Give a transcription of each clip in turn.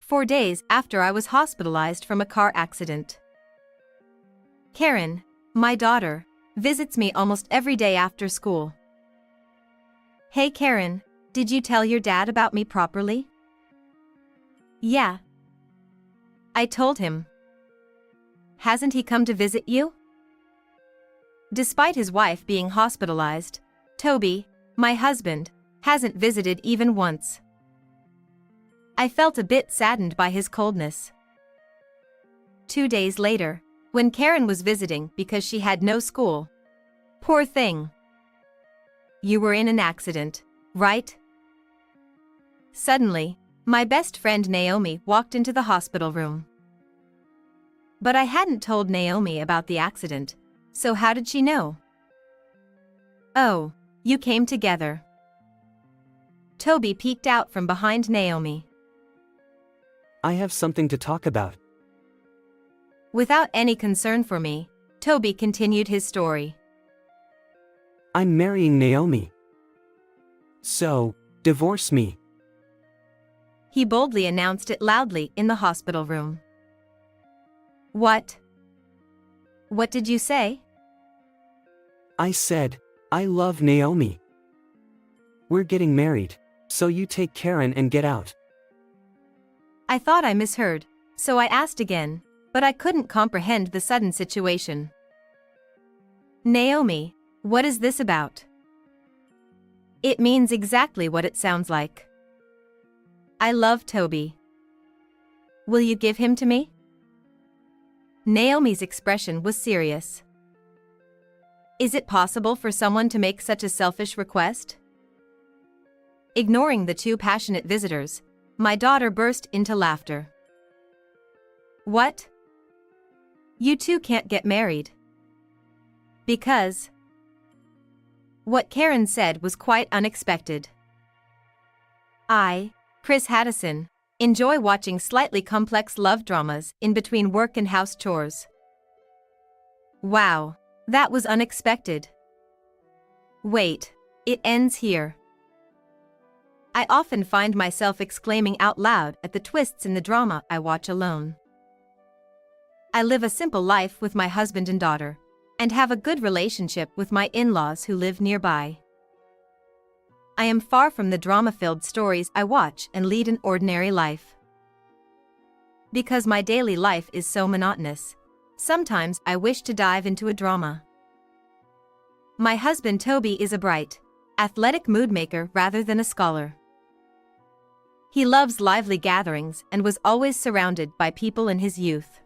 4 days after I was hospitalized from a car accident. Karen, my daughter, visits me almost every day after school. Hey Karen, did you tell your dad about me properly? Yeah. I told him. Hasn't he come to visit you? Despite his wife being hospitalized, Toby, my husband, hasn't visited even once. I felt a bit saddened by his coldness. 2 days later, when Karen was visiting because she had no school. Poor thing. You were in an accident, right? Suddenly, my best friend Naomi walked into the hospital room. But I hadn't told Naomi about the accident, so how did she know? Oh, you came together. Toby peeked out from behind Naomi. I have something to talk about. Without any concern for me, Toby continued his story. I'm marrying Naomi. So, divorce me. He boldly announced it loudly in the hospital room. What? What did you say? I said, I love Naomi. We're getting married, so you take Karen and get out. I thought I misheard, so I asked again, but I couldn't comprehend the sudden situation. Naomi, what is this about? It means exactly what it sounds like. I love Toby. Will you give him to me? Naomi's expression was serious. Is it possible for someone to make such a selfish request? Ignoring the two passionate visitors, my daughter burst into laughter. What? You two can't get married. Because? What Karen said was quite unexpected. I, Chris Haddison, enjoy watching slightly complex love dramas in between work and house chores. Wow, that was unexpected. Wait, it ends here. I often find myself exclaiming out loud at the twists in the drama I watch alone. I live a simple life with my husband and daughter, and have a good relationship with my in-laws who live nearby. I am far from the drama-filled stories I watch and lead an ordinary life. Because my daily life is so monotonous, sometimes I wish to dive into a drama. My husband Toby is a bright, athletic moodmaker rather than a scholar. He loves lively gatherings and was always surrounded by people in his youth.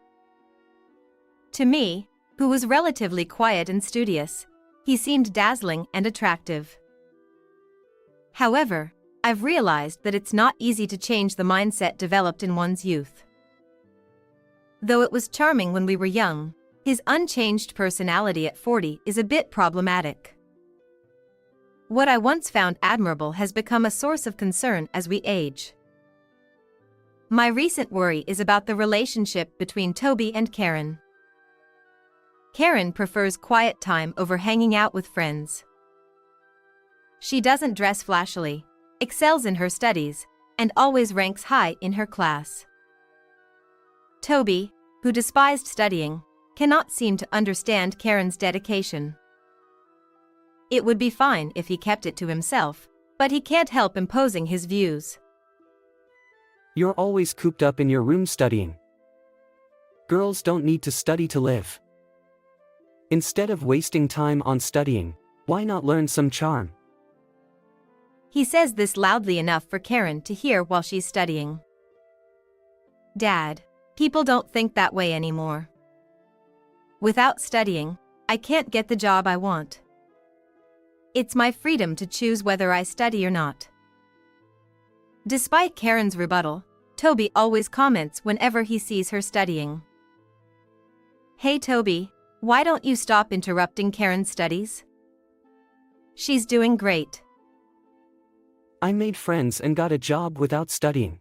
To me, who was relatively quiet and studious, he seemed dazzling and attractive. However, I've realized that it's not easy to change the mindset developed in one's youth. Though it was charming when we were young, his unchanged personality at 40 is a bit problematic. What I once found admirable has become a source of concern as we age. My recent worry is about the relationship between Toby and Karen. Karen prefers quiet time over hanging out with friends. She doesn't dress flashily, excels in her studies, and always ranks high in her class. Toby, who despised studying, cannot seem to understand Karen's dedication. It would be fine if he kept it to himself, but he can't help imposing his views. You're always cooped up in your room studying. Girls don't need to study to live. Instead of wasting time on studying, why not learn some charm? He says this loudly enough for Karen to hear while she's studying. Dad, people don't think that way anymore. Without studying, I can't get the job I want. It's my freedom to choose whether I study or not. Despite Karen's rebuttal, Toby always comments whenever he sees her studying. Hey Toby, why don't you stop interrupting Karen's studies? She's doing great. I made friends and got a job without studying.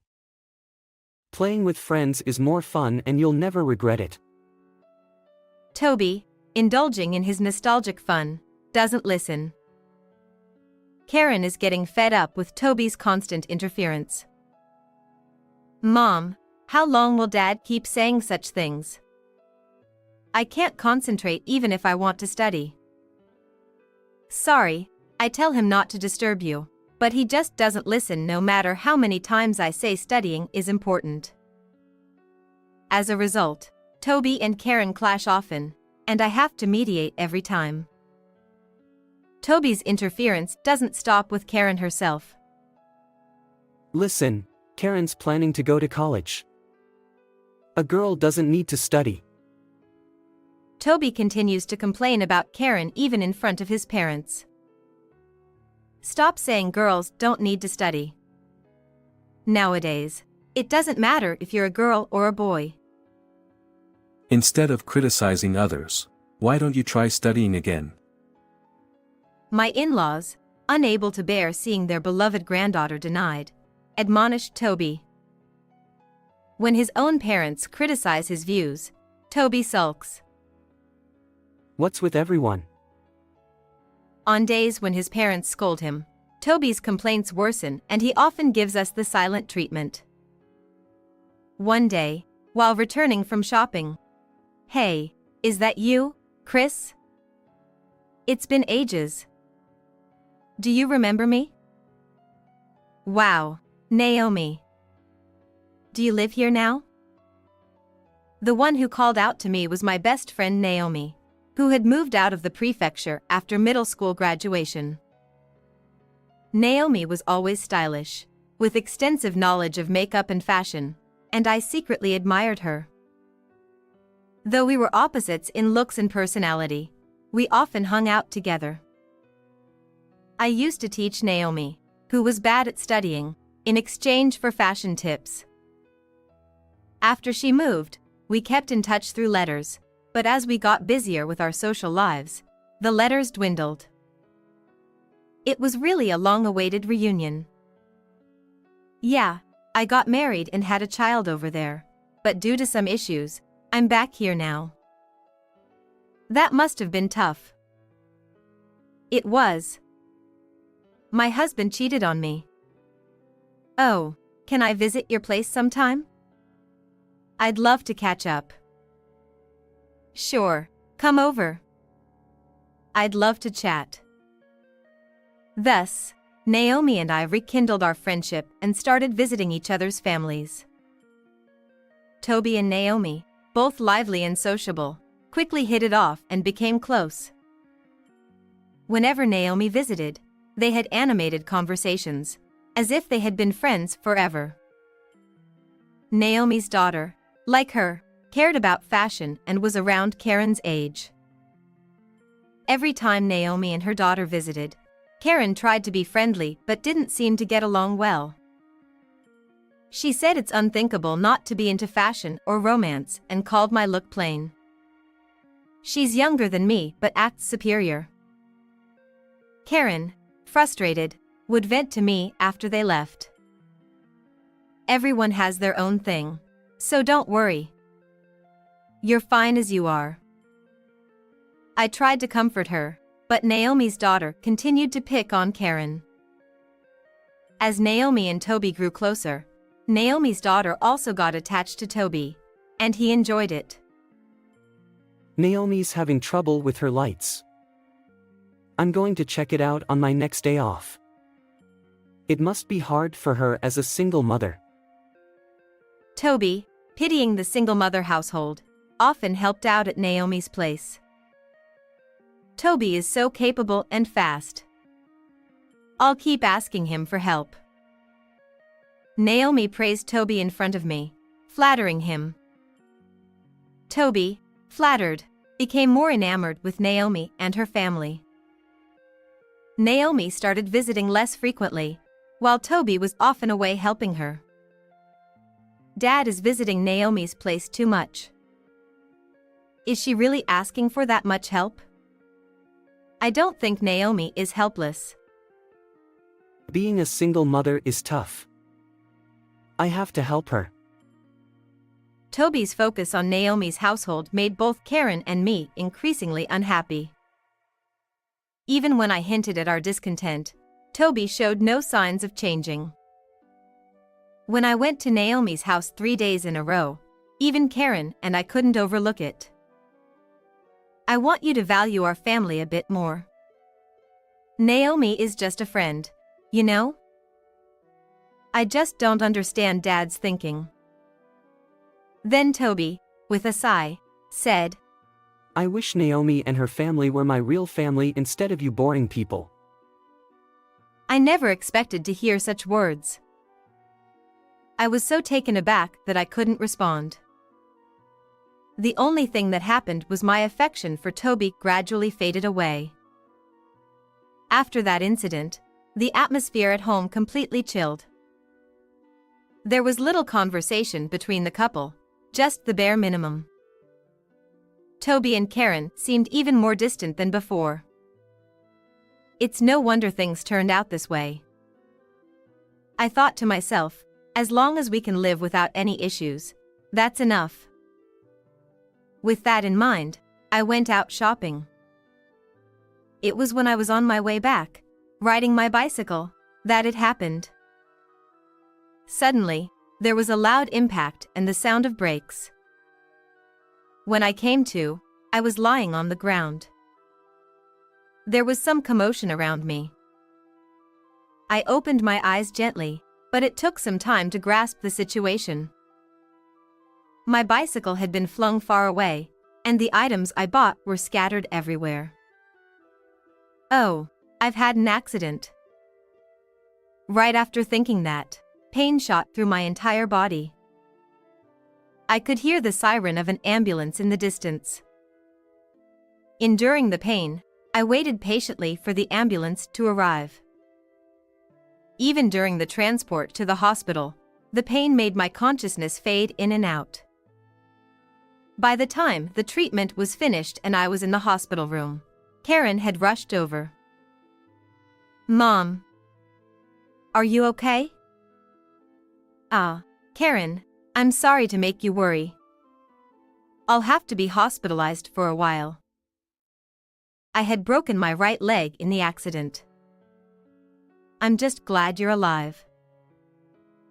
Playing with friends is more fun and you'll never regret it. Toby, indulging in his nostalgic fun, doesn't listen. Karen is getting fed up with Toby's constant interference. Mom, How long will Dad keep saying such things? I can't concentrate even if I want to study. Sorry, I tell him not to disturb you, but he just doesn't listen no matter how many times I say studying is important. As a result, Toby and Karen clash often, and I have to mediate every time. Toby's interference doesn't stop with Karen herself. Listen, Karen's planning to go to college. A girl doesn't need to study. Toby continues to complain about Karen even in front of his parents. Stop saying girls don't need to study. Nowadays, it doesn't matter if you're a girl or a boy. Instead of criticizing others, why don't you try studying again? My in-laws, unable to bear seeing their beloved granddaughter denied, admonished Toby. When his own parents criticize his views, Toby sulks. What's with everyone? On days when his parents scold him, Toby's complaints worsen and he often gives us the silent treatment. One day, while returning from shopping, "Hey, is that you, Chris? It's been ages. Do you remember me? Wow, Naomi. Do you live here now?" The one who called out to me was my best friend Naomi, who had moved out of the prefecture after middle school graduation. Naomi was always stylish, with extensive knowledge of makeup and fashion, and I secretly admired her. Though we were opposites in looks and personality, we often hung out together. I used to teach Naomi, who was bad at studying, in exchange for fashion tips. After she moved, we kept in touch through letters, but as we got busier with our social lives, the letters dwindled. It was really a long-awaited reunion. Yeah, I got married and had a child over there, but due to some issues, I'm back here now. That must have been tough. It was. My husband cheated on me. Oh, can I visit your place sometime? I'd love to catch up. Sure, come over. I'd love to chat. Thus, Naomi and I rekindled our friendship and started visiting each other's families. Toby and Naomi, both lively and sociable, quickly hit it off and became close. Whenever Naomi visited, they had animated conversations, as if they had been friends forever. Naomi's daughter, like her, cared about fashion and was around Karen's age. Every time Naomi and her daughter visited, Karen tried to be friendly but didn't seem to get along well. She said it's unthinkable not to be into fashion or romance and called my look plain. She's younger than me but acts superior. Karen, frustrated, would vent to me after they left. Everyone has their own thing, so don't worry. You're fine as you are. I tried to comfort her, but Naomi's daughter continued to pick on Karen. As Naomi and Toby grew closer, Naomi's daughter also got attached to Toby, and he enjoyed it. Naomi's having trouble with her lights. I'm going to check it out on my next day off. It must be hard for her as a single mother. Toby, pitying the single mother household, often helped out at Naomi's place. Toby is so capable and fast. I'll keep asking him for help. Naomi praised Toby in front of me, flattering him. Toby, flattered, became more enamored with Naomi and her family. Naomi started visiting less frequently, while Toby was often away helping her. Dad is visiting Naomi's place too much. Is she really asking for that much help? I don't think Naomi is helpless. Being a single mother is tough. I have to help her. Toby's focus on Naomi's household made both Karen and me increasingly unhappy. Even when I hinted at our discontent, Toby showed no signs of changing. When I went to Naomi's house 3 days in a row, even Karen and I couldn't overlook it. I want you to value our family a bit more. Naomi is just a friend, you know? I just don't understand Dad's thinking. Then Toby, with a sigh, said, I wish Naomi and her family were my real family instead of you boring people. I never expected to hear such words. I was so taken aback that I couldn't respond. The only thing that happened was my affection for Toby gradually faded away. After that incident, the atmosphere at home completely chilled. There was little conversation between the couple, just the bare minimum. Toby and Karen seemed even more distant than before. It's no wonder things turned out this way. I thought to myself, as long as we can live without any issues, that's enough. With that in mind, I went out shopping. It was when I was on my way back, riding my bicycle, that it happened. Suddenly, there was a loud impact and the sound of brakes. When I came to, I was lying on the ground. There was some commotion around me. I opened my eyes gently, but it took some time to grasp the situation. My bicycle had been flung far away, and the items I bought were scattered everywhere. Oh, I've had an accident. Right after thinking that, pain shot through my entire body. I could hear the siren of an ambulance in the distance. Enduring the pain, I waited patiently for the ambulance to arrive. Even during the transport to the hospital, the pain made my consciousness fade in and out. By the time the treatment was finished and I was in the hospital room, Karen had rushed over. Mom. Are you okay? Karen, I'm sorry to make you worry. I'll have to be hospitalized for a while. I had broken my right leg in the accident. I'm just glad you're alive.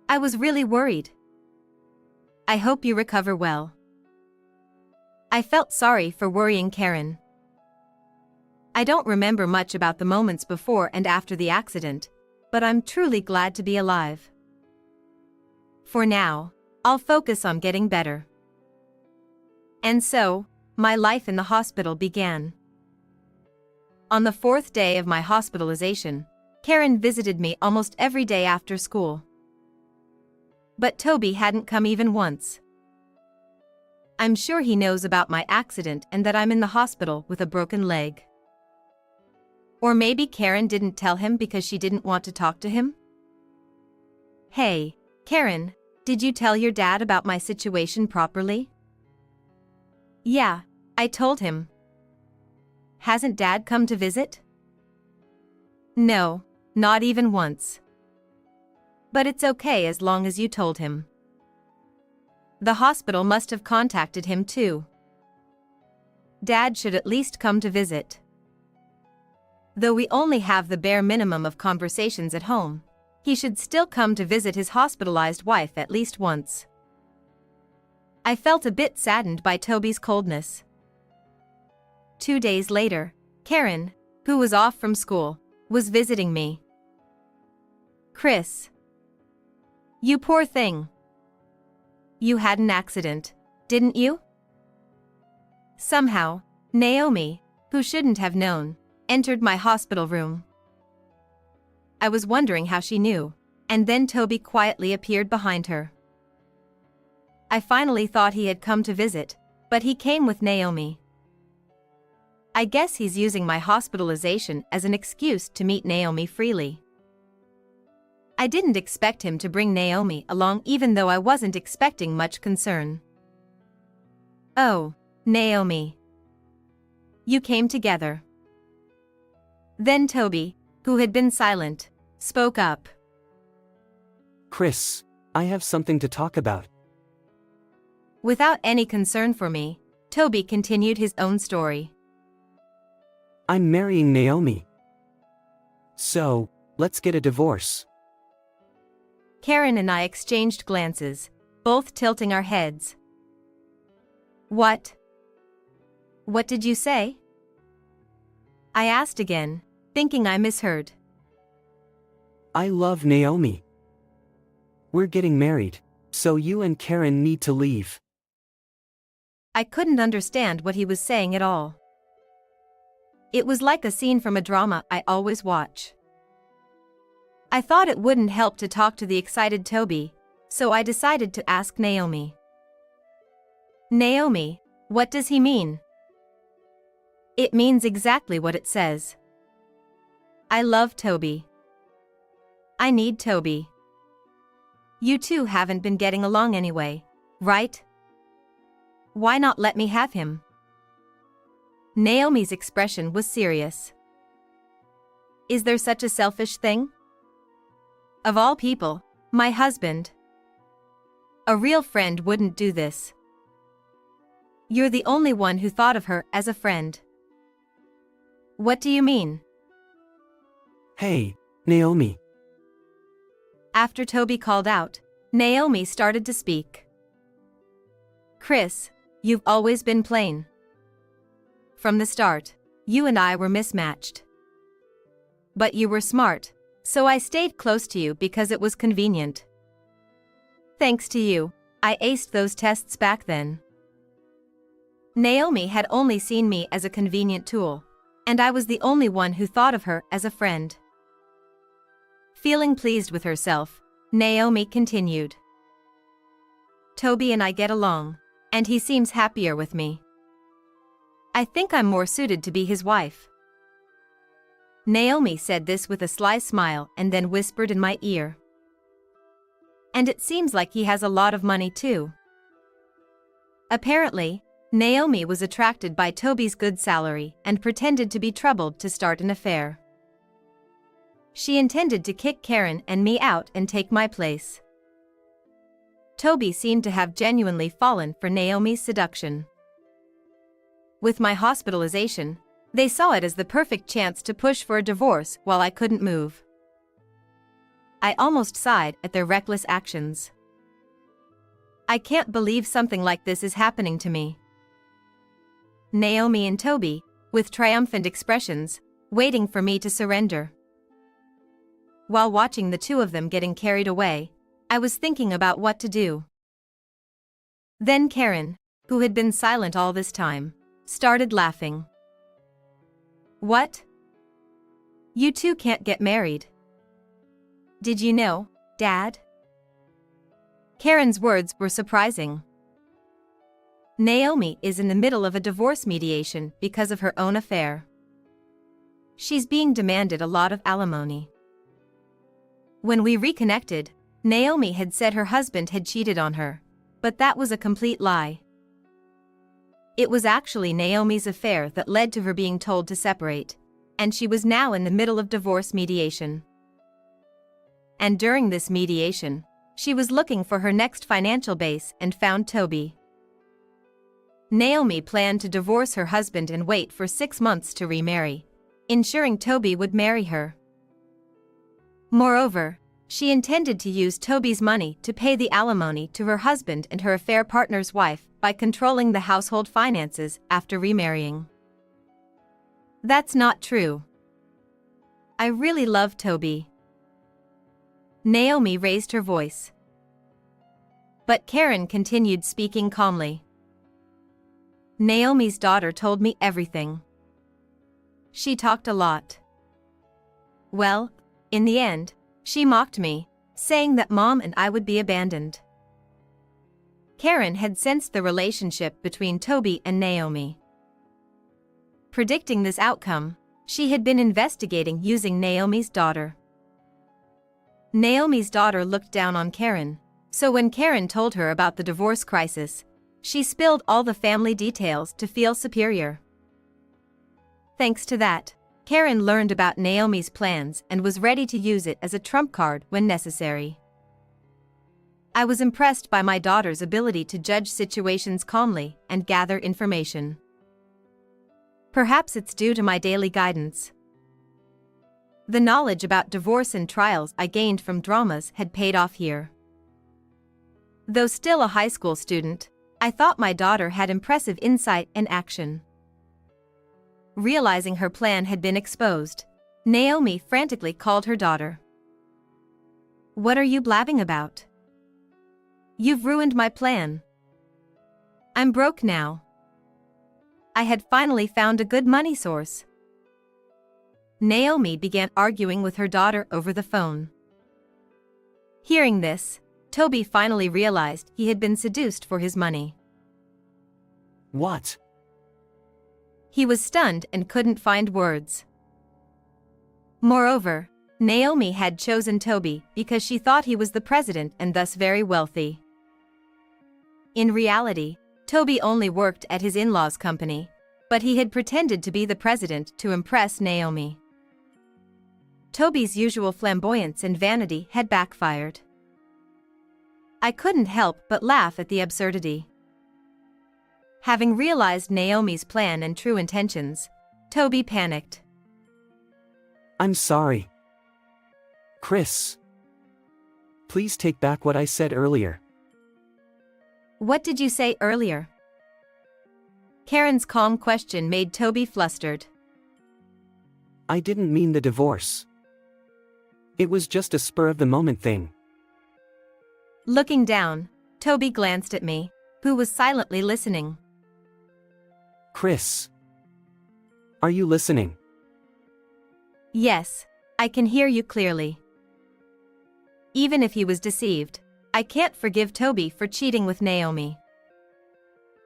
I was really worried. I hope you recover well. I felt sorry for worrying Karen. I don't remember much about the moments before and after the accident, but I'm truly glad to be alive. For now, I'll focus on getting better. And so, my life in the hospital began. On the 4th day of my hospitalization, Karen visited me almost every day after school. But Toby hadn't come even once. I'm sure he knows about my accident and that I'm in the hospital with a broken leg. Or maybe Karen didn't tell him because she didn't want to talk to him? Hey, Karen, did you tell your dad about my situation properly? Yeah, I told him. Hasn't Dad come to visit? No, not even once. But it's okay as long as you told him. The hospital must have contacted him too. Dad should at least come to visit. Though we only have the bare minimum of conversations at home, he should still come to visit his hospitalized wife at least once. I felt a bit saddened by Toby's coldness. 2 days later, Karen, who was off from school, was visiting me. Chris. You poor thing. You had an accident, didn't you? Somehow, Naomi, who shouldn't have known, entered my hospital room. I was wondering how she knew, and then Toby quietly appeared behind her. I finally thought he had come to visit, but he came with Naomi. I guess he's using my hospitalization as an excuse to meet Naomi freely. I didn't expect him to bring Naomi along even though I wasn't expecting much concern. Oh, Naomi. You came together. Then Toby, who had been silent, spoke up. Chris, I have something to talk about. Without any concern for me, Toby continued his own story. I'm marrying Naomi. So, let's get a divorce. Karen and I exchanged glances, both tilting our heads. What? What did you say? I asked again, thinking I misheard. I love Naomi. We're getting married, so you and Karen need to leave. I couldn't understand what he was saying at all. It was like a scene from a drama I always watch. I thought it wouldn't help to talk to the excited Toby, so I decided to ask Naomi. Naomi, what does he mean? It means exactly what it says. I love Toby. I need Toby. You two haven't been getting along anyway, right? Why not let me have him? Naomi's expression was serious. Is there such a selfish thing? Of all people, my husband. A real friend wouldn't do this. You're the only one who thought of her as a friend. What do you mean? Hey, Naomi. After Toby called out, Naomi started to speak. Chris, you've always been plain. From the start, you and I were mismatched. But you were smart, so I stayed close to you because it was convenient. Thanks to you, I aced those tests back then. Naomi had only seen me as a convenient tool, and I was the only one who thought of her as a friend. Feeling pleased with herself, Naomi continued. Toby and I get along, and he seems happier with me. I think I'm more suited to be his wife. Naomi said this with a sly smile and then whispered in my ear. And it seems like he has a lot of money too. Apparently, Naomi was attracted by Toby's good salary and pretended to be troubled to start an affair. She intended to kick Karen and me out and take my place. Toby seemed to have genuinely fallen for Naomi's seduction. With my hospitalization, they saw it as the perfect chance to push for a divorce while I couldn't move. I almost sighed at their reckless actions. I can't believe something like this is happening to me. Naomi and Toby, with triumphant expressions, waiting for me to surrender. While watching the two of them getting carried away, I was thinking about what to do. Then Karen, who had been silent all this time, started laughing. What? You two can't get married. Did you know, Dad? Karen's words were surprising. Naomi is in the middle of a divorce mediation because of her own affair. She's being demanded a lot of alimony. When we reconnected, Naomi had said her husband had cheated on her, but that was a complete lie. It was actually Naomi's affair that led to her being told to separate, and she was now in the middle of divorce mediation. And during this mediation, she was looking for her next financial base and found Toby. Naomi planned to divorce her husband and wait for 6 months to remarry, ensuring Toby would marry her. Moreover, she intended to use Toby's money to pay the alimony to her husband and her affair partner's wife by controlling the household finances after remarrying. That's not true. I really love Toby. Naomi raised her voice. But Karen continued speaking calmly. Naomi's daughter told me everything. She talked a lot. Well, in the end, she mocked me, saying that Mom and I would be abandoned. Karen had sensed the relationship between Toby and Naomi. Predicting this outcome, she had been investigating using Naomi's daughter. Naomi's daughter looked down on Karen, so when Karen told her about the divorce crisis, she spilled all the family details to feel superior. Thanks to that, Karen learned about Naomi's plans and was ready to use it as a trump card when necessary. I was impressed by my daughter's ability to judge situations calmly and gather information. Perhaps it's due to my daily guidance. The knowledge about divorce and trials I gained from dramas had paid off here. Though still a high school student, I thought my daughter had impressive insight and action. Realizing her plan had been exposed, Naomi frantically called her daughter. "What are you blabbing about? You've ruined my plan. I'm broke now. I had finally found a good money source." Naomi began arguing with her daughter over the phone. Hearing this, Toby finally realized he had been seduced for his money. What? He was stunned and couldn't find words. Moreover, Naomi had chosen Toby because she thought he was the president and thus very wealthy. In reality, Toby only worked at his in-laws' company, but he had pretended to be the president to impress Naomi. Toby's usual flamboyance and vanity had backfired. I couldn't help but laugh at the absurdity. Having realized Naomi's plan and true intentions, Toby panicked. I'm sorry. Chris. Please take back what I said earlier. What did you say earlier? Karen's calm question made Toby flustered. I didn't mean the divorce. It was just a spur-of-the-moment thing. Looking down, Toby glanced at me, who was silently listening. Chris. Are you listening? Yes, I can hear you clearly. Even if he was deceived, I can't forgive Toby for cheating with Naomi.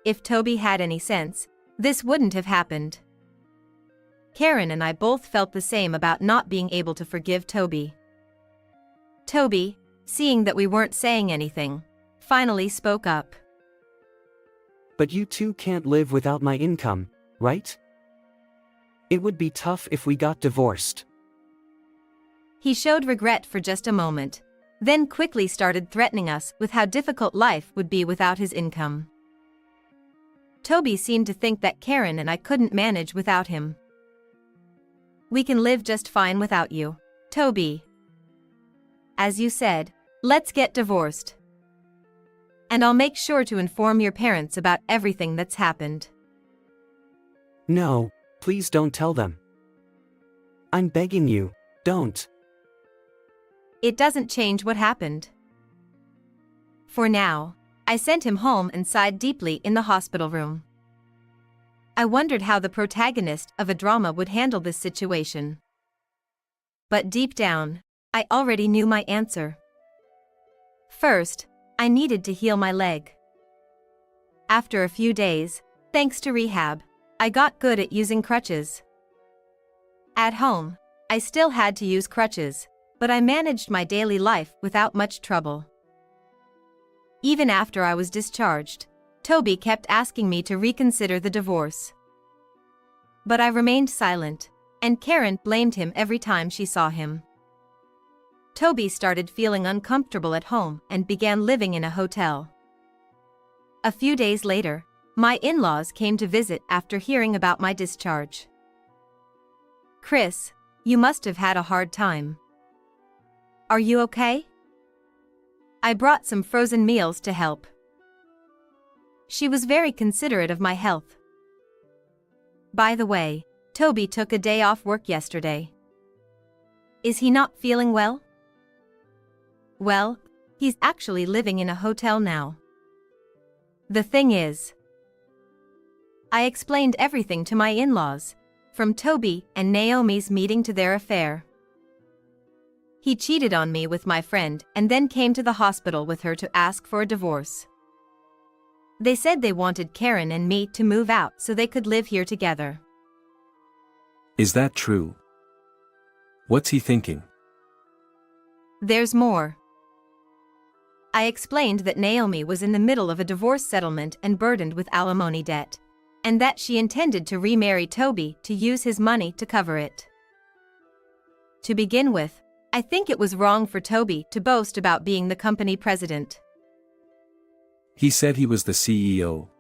If Toby had any sense, this wouldn't have happened. Karen and I both felt the same about not being able to forgive Toby. Toby, seeing that we weren't saying anything, finally spoke up. But you two can't live without my income, right? It would be tough if we got divorced. He showed regret for just a moment, then quickly started threatening us with how difficult life would be without his income. Toby seemed to think that Karen and I couldn't manage without him. "We can live just fine without you, Toby. As you said, let's get divorced. And I'll make sure to inform your parents about everything that's happened." No, please don't tell them. I'm begging you, don't. It doesn't change what happened. For now, I sent him home and sighed deeply in the hospital room. I wondered how the protagonist of a drama would handle this situation. But deep down, I already knew my answer. First, I needed to heal my leg. After a few days, thanks to rehab, I got good at using crutches. At home, I still had to use crutches, but I managed my daily life without much trouble. Even after I was discharged, Toby kept asking me to reconsider the divorce. But I remained silent, and Karen blamed him every time she saw him. Toby started feeling uncomfortable at home and began living in a hotel. A few days later, my in-laws came to visit after hearing about my discharge. "Chris, you must have had a hard time. Are you okay?" I brought some frozen meals to help. She was very considerate of my health. By the way, Toby took a day off work yesterday. Is he not feeling well? Well, he's actually living in a hotel now. The thing is, I explained everything to my in-laws, from Toby and Naomi's meeting to their affair. He cheated on me with my friend and then came to the hospital with her to ask for a divorce. They said they wanted Karen and me to move out so they could live here together. Is that true? What's he thinking? There's more. I explained that Naomi was in the middle of a divorce settlement and burdened with alimony debt, and that she intended to remarry Toby to use his money to cover it. To begin with, I think it was wrong for Toby to boast about being the company president. He said he was the CEO.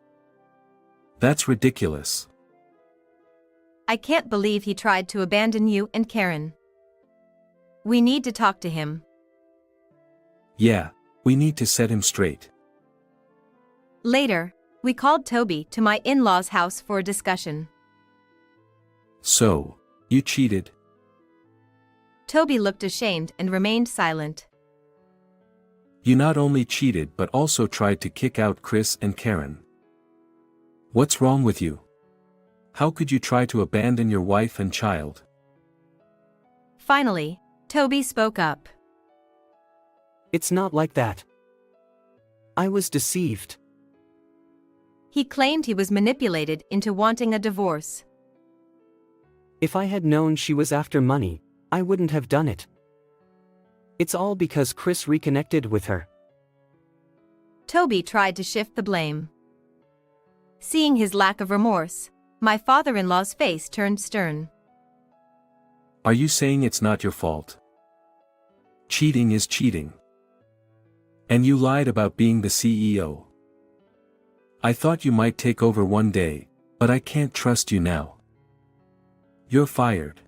That's ridiculous. I can't believe he tried to abandon you and Karen. We need to talk to him. Yeah, we need to set him straight. Later, we called Toby to my in-laws' house for a discussion. So, you cheated? Toby looked ashamed and remained silent. You not only cheated but also tried to kick out Chris and Karen. What's wrong with you? How could you try to abandon your wife and child? Finally, Toby spoke up. It's not like that. I was deceived. He claimed he was manipulated into wanting a divorce. If I had known she was after money, I wouldn't have done it. It's all because Chris reconnected with her. Toby tried to shift the blame. Seeing his lack of remorse, my father-in-law's face turned stern. Are you saying it's not your fault? Cheating is cheating. And you lied about being the CEO. I thought you might take over one day, but I can't trust you now. You're fired.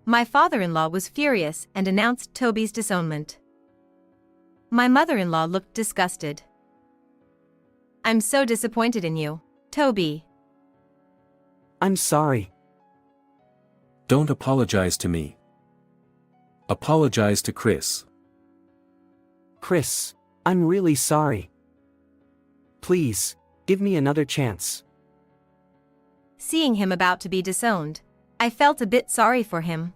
My father-in-law was furious and announced Toby's disownment. My mother-in-law looked disgusted. I'm so disappointed in you, Toby. I'm sorry. Don't apologize to me. Apologize to Chris. Chris, I'm really sorry. Please, give me another chance. Seeing him about to be disowned, I felt a bit sorry for him.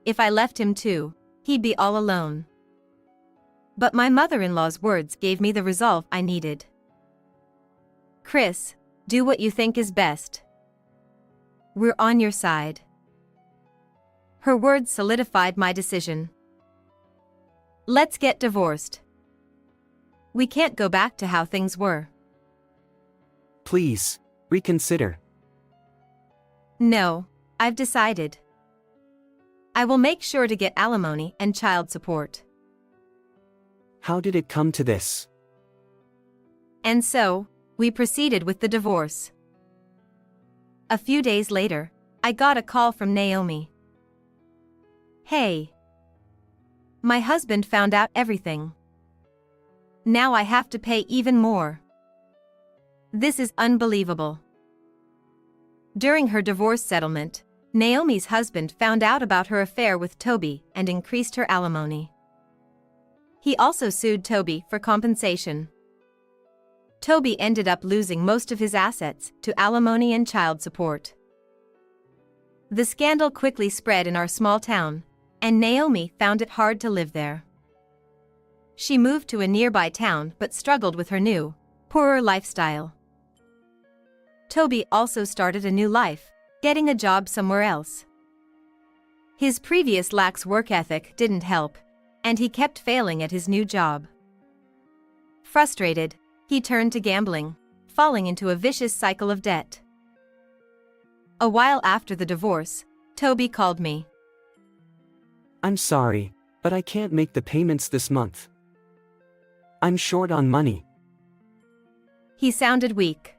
If I left him too, he'd be all alone. But my mother-in-law's words gave me the resolve I needed. Chris, do what you think is best. We're on your side. Her words solidified my decision. Let's get divorced. We can't go back to how things were. Please, reconsider. No, I've decided. I will make sure to get alimony and child support. How did it come to this? And so, we proceeded with the divorce. A few days later, I got a call from Naomi. Hey. My husband found out everything. Now I have to pay even more. This is unbelievable. During her divorce settlement, Naomi's husband found out about her affair with Toby and increased her alimony. He also sued Toby for compensation. Toby ended up losing most of his assets to alimony and child support. The scandal quickly spread in our small town, and Naomi found it hard to live there. She moved to a nearby town but struggled with her new, poorer lifestyle. Toby also started a new life, getting a job somewhere else. His previous lax work ethic didn't help, and he kept failing at his new job. Frustrated, he turned to gambling, falling into a vicious cycle of debt. A while after the divorce, Toby called me. I'm sorry, but I can't make the payments this month. I'm short on money. He sounded weak.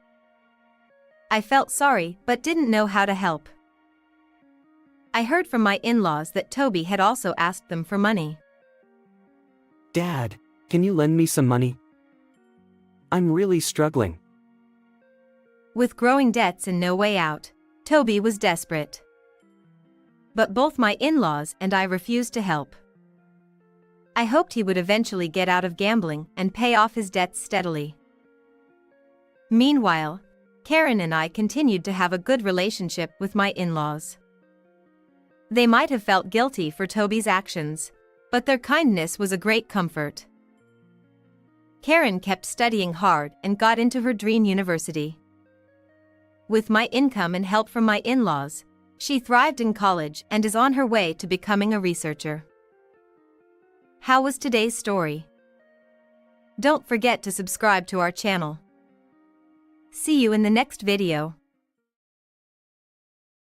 I felt sorry but didn't know how to help. I heard from my in-laws that Toby had also asked them for money. Dad, can you lend me some money? I'm really struggling. With growing debts and no way out, Toby was desperate. But both my in-laws and I refused to help. I hoped he would eventually get out of gambling and pay off his debts steadily. Meanwhile, Karen and I continued to have a good relationship with my in-laws. They might have felt guilty for Toby's actions, but their kindness was a great comfort. Karen kept studying hard and got into her dream university. With my income and help from my in-laws, she thrived in college and is on her way to becoming a researcher. How was today's story? Don't forget to subscribe to our channel. See you in the next video.